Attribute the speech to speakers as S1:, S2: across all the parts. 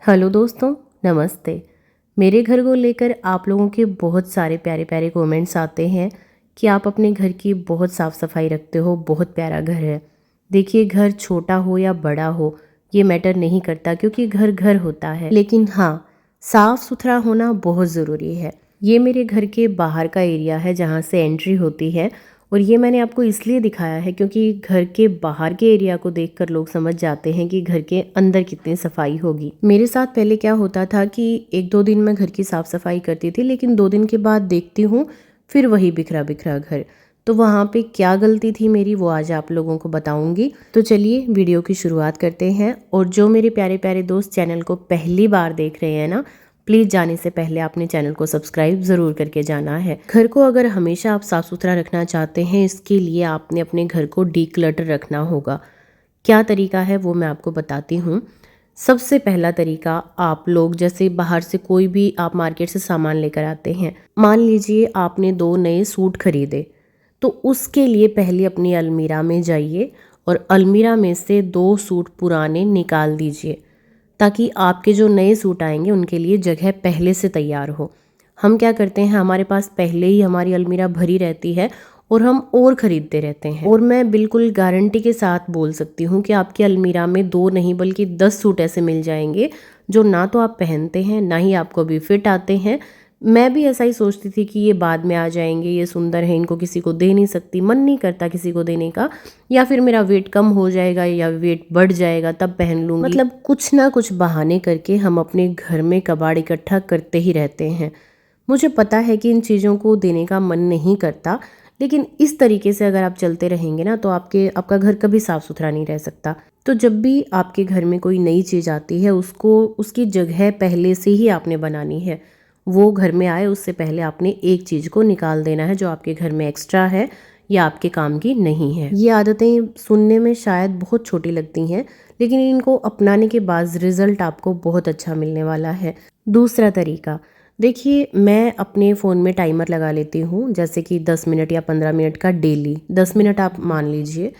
S1: Hello दोस्तों, नमस्ते। मेरे घर को लेकर आप लोगों के बहुत सारे प्यारे प्यारे कमेंट्स आते हैं कि आप अपने घर की बहुत साफ़ सफाई रखते हो, बहुत प्यारा घर है। देखिए, घर छोटा हो या बड़ा हो ये मैटर नहीं करता, क्योंकि घर घर होता है। लेकिन हाँ, साफ़ सुथरा होना बहुत ज़रूरी है। ये मेरे घर के बाहर का एरिया है जहाँ से एंट्री होती है, और ये मैंने आपको इसलिए दिखाया है क्योंकि घर के बाहर के एरिया को देखकर लोग समझ जाते हैं कि घर के अंदर कितनी सफाई होगी। मेरे साथ पहले क्या होता था कि 1-2 दिन मैं घर की साफ सफाई करती थी, लेकिन 2 दिन के बाद देखती हूँ फिर वही बिखरा बिखरा घर। तो वहाँ पे क्या गलती थी मेरी, वो आज आप लोगों को बताऊंगी। तो चलिए वीडियो की शुरुआत करते हैं। और जो मेरे प्यारे प्यारे दोस्त चैनल को पहली बार देख रहे हैं ना, प्लीज़ जाने से पहले अपने चैनल को सब्सक्राइब ज़रूर करके जाना है। घर को अगर हमेशा आप साफ़ सुथरा रखना चाहते हैं, इसके लिए आपने अपने घर को डीक्लटर रखना होगा। क्या तरीका है वो मैं आपको बताती हूँ। सबसे पहला तरीका, आप लोग जैसे बाहर से कोई भी आप मार्केट से सामान लेकर आते हैं, मान लीजिए आपने 2 नए सूट खरीदे, तो उसके लिए पहले अपनी अलमीरा में जाइए और अलमीरा में से 2 सूट पुराने निकाल दीजिए, ताकि आपके जो नए सूट आएंगे उनके लिए जगह पहले से तैयार हो। हम क्या करते हैं, हमारे पास पहले ही हमारी अलमीरा भरी रहती है और हम और ख़रीदते रहते हैं। और मैं बिल्कुल गारंटी के साथ बोल सकती हूँ कि आपकी अलमीरा में 2 नहीं बल्कि 10 सूट ऐसे मिल जाएंगे जो ना तो आप पहनते हैं, ना ही आपको भी फिट आते हैं। मैं भी ऐसा ही सोचती थी कि ये बाद में आ जाएंगे, ये सुंदर है, इनको किसी को दे नहीं सकती, मन नहीं करता किसी को देने का, या फिर मेरा वेट कम हो जाएगा या वेट बढ़ जाएगा तब पहन लूँगी। मतलब कुछ ना कुछ बहाने करके हम अपने घर में कबाड़ इकट्ठा करते ही रहते हैं। मुझे पता है कि इन चीज़ों को देने का मन नहीं करता, लेकिन इस तरीके से अगर आप चलते रहेंगे ना तो आपका घर कभी साफ सुथरा नहीं रह सकता। तो जब भी आपके घर में कोई नई चीज़ आती है, उसको उसकी जगह पहले से ही आपने बनानी है। वो घर में आए उससे पहले आपने एक चीज़ को निकाल देना है जो आपके घर में एक्स्ट्रा है या आपके काम की नहीं है। ये आदतें सुनने में शायद बहुत छोटी लगती हैं, लेकिन इनको अपनाने के बाद रिजल्ट आपको बहुत अच्छा मिलने वाला है। दूसरा तरीका, देखिए, मैं अपने फ़ोन में टाइमर लगा लेती हूँ, जैसे कि 10 मिनट या 15 मिनट का डेली, 10 मिनट आप मान लीजिए।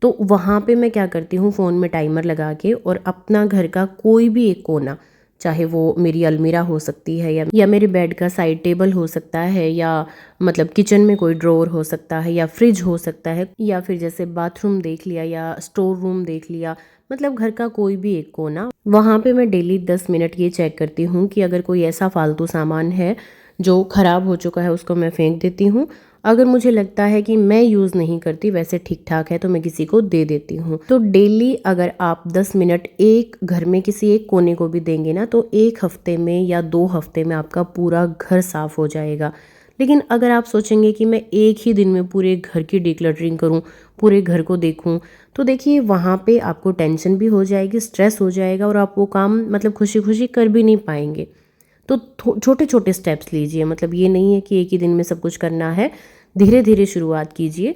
S1: तो वहाँ पे मैं क्या करती हूँ, फ़ोन में टाइमर लगा के और अपना घर का कोई भी एक कोना, चाहे वो मेरी अलमीरा हो सकती है या मेरे बेड का साइड टेबल हो सकता है, या मतलब किचन में कोई ड्रॉअर हो सकता है, या फ्रिज हो सकता है, या फिर जैसे बाथरूम देख लिया या स्टोर रूम देख लिया, मतलब घर का कोई भी एक कोना, वहाँ पे मैं डेली 10 मिनट ये चेक करती हूँ कि अगर कोई ऐसा फालतू सामान है जो ख़राब हो चुका है उसको मैं फेंक देती हूँ। अगर मुझे लगता है कि मैं यूज़ नहीं करती, वैसे ठीक ठाक है, तो मैं किसी को दे देती हूँ। तो डेली अगर आप 10 मिनट एक घर में किसी एक कोने को भी देंगे ना, तो 1 हफ्ते में या 2 हफ्ते में आपका पूरा घर साफ हो जाएगा। लेकिन अगर आप सोचेंगे कि मैं एक ही दिन में पूरे घर की डिक्लटरिंग करूँ, पूरे घर को देखूँ, तो देखिए वहाँ पे आपको टेंशन भी हो जाएगी, स्ट्रेस हो जाएगा, और आप वो काम मतलब खुशी खुशी कर भी नहीं पाएंगे। तो छोटे छोटे स्टेप्स लीजिए, मतलब ये नहीं है कि एक ही दिन में सब कुछ करना है। धीरे धीरे शुरुआत कीजिए,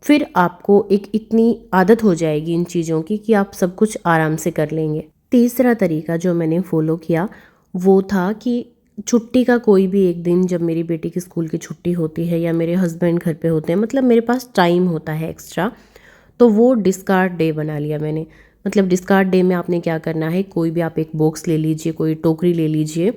S1: फिर आपको एक इतनी आदत हो जाएगी इन चीज़ों की कि आप सब कुछ आराम से कर लेंगे। तीसरा तरीका जो मैंने फॉलो किया वो था कि छुट्टी का कोई भी एक दिन, जब मेरी बेटी की स्कूल की छुट्टी होती है या मेरे हस्बैंड घर पे होते हैं, मतलब मेरे पास टाइम होता है एक्स्ट्रा, तो वो डिस्कार्ड डे बना लिया मैंने। मतलब डिस्कार्ड डे में आपने क्या करना है, कोई भी आप एक बॉक्स ले लीजिए, कोई टोकरी ले लीजिए,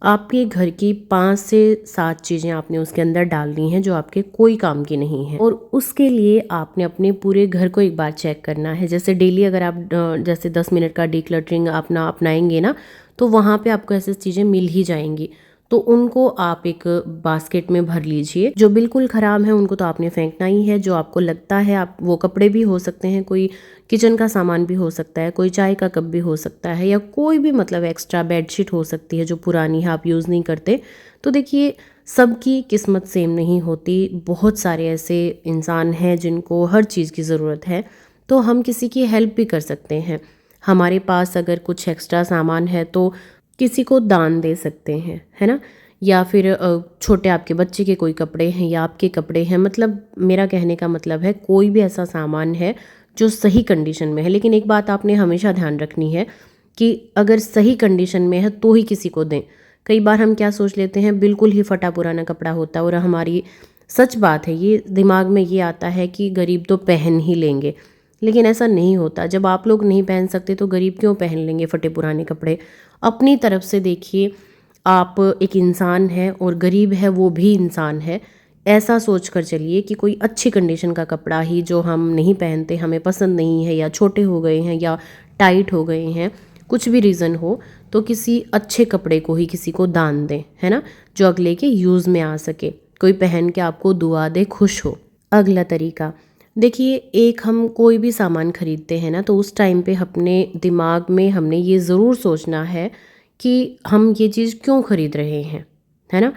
S1: आपके घर की 5 से 7 चीज़ें आपने उसके अंदर डालनी हैं जो आपके कोई काम की नहीं है। और उसके लिए आपने अपने पूरे घर को एक बार चेक करना है। जैसे डेली अगर आप जैसे 10 मिनट का डिक्लटरिंग अपनाएंगे ना, तो वहाँ पे आपको ऐसी चीज़ें मिल ही जाएंगी। तो उनको आप एक बास्केट में भर लीजिए। जो बिल्कुल ख़राब है उनको तो आपने फेंकना ही है। जो आपको लगता है, आप वो कपड़े भी हो सकते हैं, कोई किचन का सामान भी हो सकता है, कोई चाय का कप भी हो सकता है, या कोई भी मतलब एक्स्ट्रा बेडशीट हो सकती है जो पुरानी है, आप यूज़ नहीं करते। तो देखिए, सबकी किस्मत सेम नहीं होती। बहुत सारे ऐसे इंसान हैं जिनको हर चीज़ की ज़रूरत है, तो हम किसी की हेल्प भी कर सकते हैं। हमारे पास अगर कुछ एक्स्ट्रा सामान है तो किसी को दान दे सकते हैं, है ना। या फिर छोटे आपके बच्चे के कोई कपड़े हैं या आपके कपड़े हैं, मतलब मेरा कहने का मतलब है कोई भी ऐसा सामान है जो सही कंडीशन में है। लेकिन एक बात आपने हमेशा ध्यान रखनी है कि अगर सही कंडीशन में है तो ही किसी को दें। कई बार हम क्या सोच लेते हैं, बिल्कुल ही फटा पुराना कपड़ा होता है, और हमारी सच बात है, ये दिमाग में ये आता है कि गरीब तो पहन ही लेंगे। लेकिन ऐसा नहीं होता। जब आप लोग नहीं पहन सकते तो गरीब क्यों पहन लेंगे फटे पुराने कपड़े। अपनी तरफ से देखिए, आप एक इंसान हैं और गरीब है वो भी इंसान है। ऐसा सोच कर चलिए कि कोई अच्छी कंडीशन का कपड़ा ही जो हम नहीं पहनते, हमें पसंद नहीं है, या छोटे हो गए हैं या टाइट हो गए हैं, कुछ भी रीज़न हो, तो किसी अच्छे कपड़े को ही किसी को दान दें, है ना, जो अगले के यूज़ में आ सके, कोई पहन के आपको दुआ दे, खुश हो। अगला तरीका देखिए, एक हम कोई भी सामान खरीदते हैं ना, तो उस टाइम पे अपने दिमाग में हमने ये ज़रूर सोचना है कि हम ये चीज़ क्यों खरीद रहे हैं, है ना।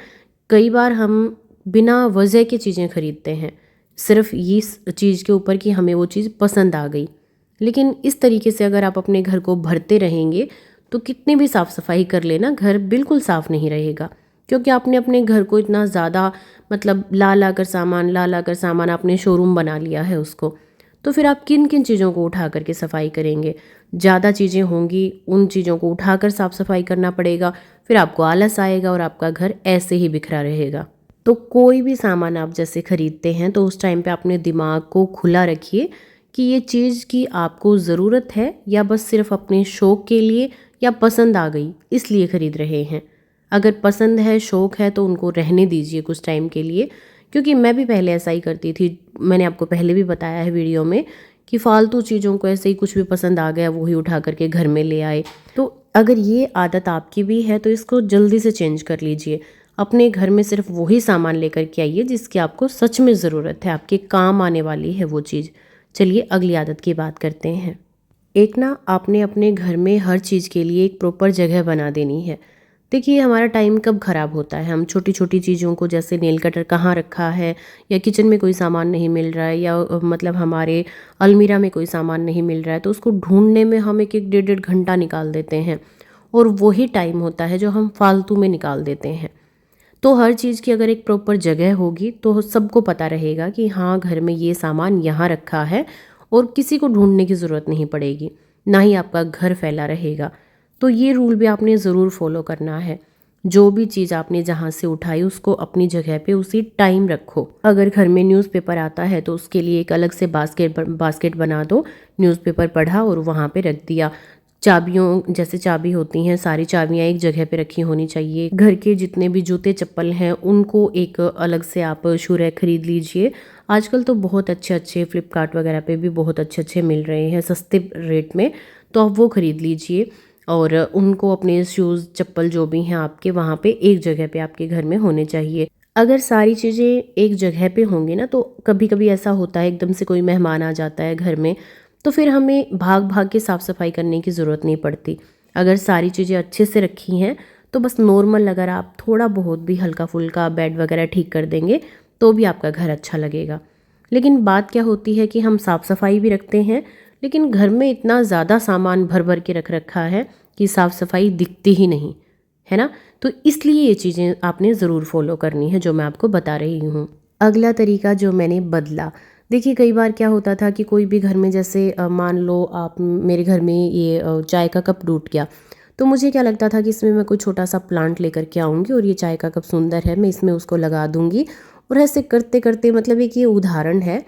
S1: कई बार हम बिना वजह की चीज़ें खरीदते हैं, सिर्फ इस चीज़ के ऊपर कि हमें वो चीज़ पसंद आ गई। लेकिन इस तरीके से अगर आप अपने घर को भरते रहेंगे तो कितनी भी साफ़ सफाई कर लेना, घर बिल्कुल साफ़ नहीं रहेगा, क्योंकि आपने अपने घर को इतना ज़्यादा मतलब ला ला कर सामान आपने शोरूम बना लिया है उसको। तो फिर आप किन किन चीज़ों को उठा करके सफाई करेंगे। ज़्यादा चीज़ें होंगी, उन चीज़ों को उठाकर साफ़ सफाई करना पड़ेगा, फिर आपको आलस आएगा और आपका घर ऐसे ही बिखरा रहेगा। तो कोई भी सामान आप जैसे खरीदते हैं तो उस टाइम पे अपने दिमाग को खुला रखिए कि ये चीज़ की आपको ज़रूरत है या बस सिर्फ अपने शौक़ के लिए या पसंद आ गई इसलिए ख़रीद रहे हैं। अगर पसंद है, शौक़ है, तो उनको रहने दीजिए कुछ टाइम के लिए, क्योंकि मैं भी पहले ऐसा ही करती थी। मैंने आपको पहले भी बताया है वीडियो में कि फ़ालतू चीज़ों को ऐसे ही कुछ भी पसंद आ गया वही उठा करके घर में ले आए। तो अगर ये आदत आपकी भी है तो इसको जल्दी से चेंज कर लीजिए। अपने घर में सिर्फ वही सामान लेकर के आइए जिसकी आपको सच में ज़रूरत है, आपके काम आने वाली है वो चीज़। चलिए अगली आदत की बात करते हैं। एक ना आपने अपने घर में हर चीज़ के लिए एक प्रॉपर जगह बना देनी है। देखिए, हमारा टाइम कब ख़राब होता है, हम छोटी छोटी चीज़ों को, जैसे नेल कटर कहाँ रखा है, या किचन में कोई सामान नहीं मिल रहा है, या मतलब हमारे अलमीरा में कोई सामान नहीं मिल रहा है, तो उसको ढूंढने में हम एक एक डेढ़ डेढ़ घंटा निकाल देते हैं, और वही टाइम होता है जो हम फालतू में निकाल देते हैं। तो हर चीज़ की अगर एक प्रॉपर जगह होगी तो सबको पता रहेगा कि हाँ, घर में ये सामान यहाँ रखा है, और किसी को ढूंढने की ज़रूरत नहीं पड़ेगी, ना ही आपका घर फैला रहेगा। तो ये रूल भी आपने ज़रूर फॉलो करना है। जो भी चीज़ आपने जहाँ से उठाई उसको अपनी जगह पे उसी टाइम रखो। अगर घर में न्यूज़पेपर आता है तो उसके लिए एक अलग से बास्केट बना दो, न्यूज़पेपर पढ़ा और वहाँ पे रख दिया। चाबियों, जैसे चाबी होती हैं, सारी चाबियाँ एक जगह पे रखी होनी चाहिए। घर के जितने भी जूते चप्पल हैं उनको एक अलग से आप शू रैक खरीद लीजिए। आजकल तो बहुत अच्छे अच्छे फ्लिपकार्ट वगैरह पे भी बहुत अच्छे अच्छे मिल रहे हैं सस्ते रेट में, तो आप वो ख़रीद लीजिए, और उनको अपने शूज़ चप्पल जो भी हैं आपके वहाँ पे एक जगह पे आपके घर में होने चाहिए। अगर सारी चीज़ें एक जगह पे होंगी ना, तो कभी कभी ऐसा होता है एकदम से कोई मेहमान आ जाता है घर में, तो फिर हमें भाग भाग के साफ़ सफाई करने की ज़रूरत नहीं पड़ती। अगर सारी चीज़ें अच्छे से रखी हैं तो बस नॉर्मल, अगर आप थोड़ा बहुत भी हल्का फुल्का बेड वगैरह ठीक कर देंगे तो भी आपका घर अच्छा लगेगा। लेकिन बात क्या होती है कि हम साफ़ सफाई भी रखते हैं, लेकिन घर में इतना ज़्यादा सामान भर भर के रख रखा है कि साफ़ सफाई दिखती ही नहीं, है ना। तो इसलिए ये चीज़ें आपने ज़रूर फॉलो करनी है जो मैं आपको बता रही हूँ। अगला तरीका जो मैंने बदला, देखिए कई बार क्या होता था कि कोई भी घर में, जैसे मान लो आप, मेरे घर में ये चाय का कप टूट गया, तो मुझे क्या लगता था कि इसमें मैं कोई छोटा सा प्लांट लेकर के आऊँगी और ये चाय का कप सुंदर है, मैं इसमें उसको लगा दूँगी। और ऐसे करते करते, मतलब एक ये उदाहरण है,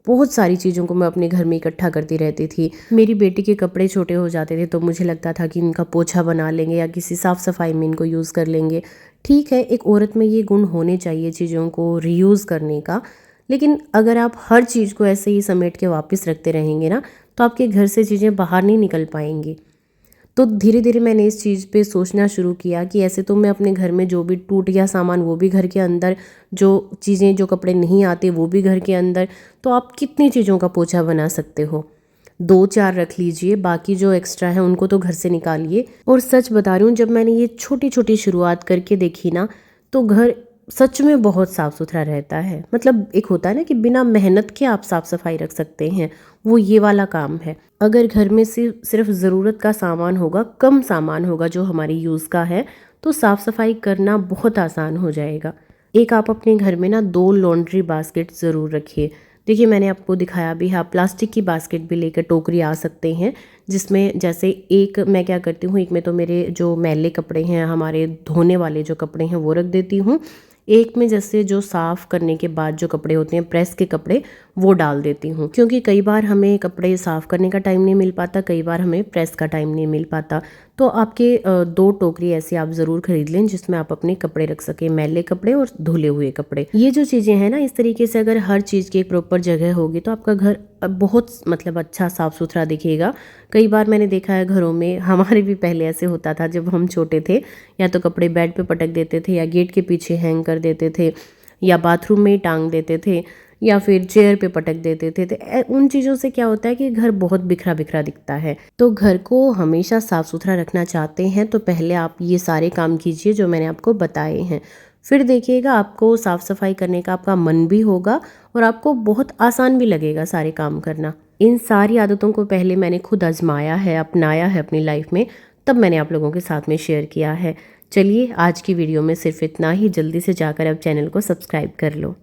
S1: बहुत सारी चीज़ों को मैं अपने घर में इकट्ठा करती रहती थी। मेरी बेटी के कपड़े छोटे हो जाते थे तो मुझे लगता था कि इनका पोछा बना लेंगे या किसी साफ़ सफाई में इनको यूज़ कर लेंगे। ठीक है, एक औरत में ये गुण होने चाहिए चीज़ों को रीयूज़ करने का, लेकिन अगर आप हर चीज़ को ऐसे ही समेट के वापस रखते रहेंगे ना, तो आपके घर से चीज़ें बाहर नहीं निकल पाएंगी। तो धीरे धीरे मैंने इस चीज़ पे सोचना शुरू किया कि ऐसे तो मैं अपने घर में जो भी टूट गया सामान वो भी घर के अंदर, जो चीज़ें, जो कपड़े नहीं आते वो भी घर के अंदर, तो आप कितनी चीज़ों का पोछा बना सकते हो। 2-4 रख लीजिए, बाकी जो एक्स्ट्रा है उनको तो घर से निकालिए। और सच बता रही हूँ, जब मैंने ये छोटी छोटी शुरुआत करके देखी ना, तो घर सच में बहुत साफ़ सुथरा रहता है। मतलब एक होता है ना कि बिना मेहनत के आप साफ़ सफाई रख सकते हैं, वो ये वाला काम है। अगर घर में सिर्फ ज़रूरत का सामान होगा, कम सामान होगा जो हमारी यूज़ का है, तो साफ़ सफाई करना बहुत आसान हो जाएगा। एक आप अपने घर में ना 2 लॉन्ड्री बास्केट ज़रूर रखिए। देखिए, मैंने आपको दिखाया भी है, आप प्लास्टिक की बास्केट भी लेकर टोकरी आ सकते हैं, जिसमें जैसे एक मैं क्या करती हूँ, एक में तो मेरे जो मैले कपड़े हैं, हमारे धोने वाले जो कपड़े हैं वो रख देती हूँ, एक में जैसे जो साफ़ करने के बाद जो कपड़े होते हैं, प्रेस के कपड़े, वो डाल देती हूँ, क्योंकि कई बार हमें कपड़े साफ़ करने का टाइम नहीं मिल पाता, कई बार हमें प्रेस का टाइम नहीं मिल पाता। तो आपके 2 टोकरी ऐसे आप ज़रूर खरीद लें जिसमें आप अपने कपड़े रख सकें, मैले कपड़े और धुले हुए कपड़े। ये जो चीज़ें हैं ना, इस तरीके से अगर हर चीज़ की एक प्रॉपर जगह होगी तो आपका घर बहुत मतलब अच्छा साफ़ सुथरा दिखेगा। कई बार मैंने देखा है घरों में, हमारे भी पहले ऐसे होता था जब हम छोटे थे, या तो कपड़े बेड पे पटक देते थे या गेट के पीछे हैंग कर देते थे या बाथरूम में ही टांग देते थे या फिर चेयर पे पटक देते थे। तो उन चीज़ों से क्या होता है कि घर बहुत बिखरा बिखरा दिखता है। तो घर को हमेशा साफ़ सुथरा रखना चाहते हैं तो पहले आप ये सारे काम कीजिए जो मैंने आपको बताए हैं। फिर देखिएगा आपको साफ़ सफाई करने का आपका मन भी होगा और आपको बहुत आसान भी लगेगा सारे काम करना। इन सारी आदतों को पहले मैंने खुद आजमाया है, अपनाया है अपनी लाइफ में, तब मैंने आप लोगों के साथ में शेयर किया है। चलिए आज की वीडियो में सिर्फ इतना ही। जल्दी से जाकर अब चैनल को सब्सक्राइब कर लो।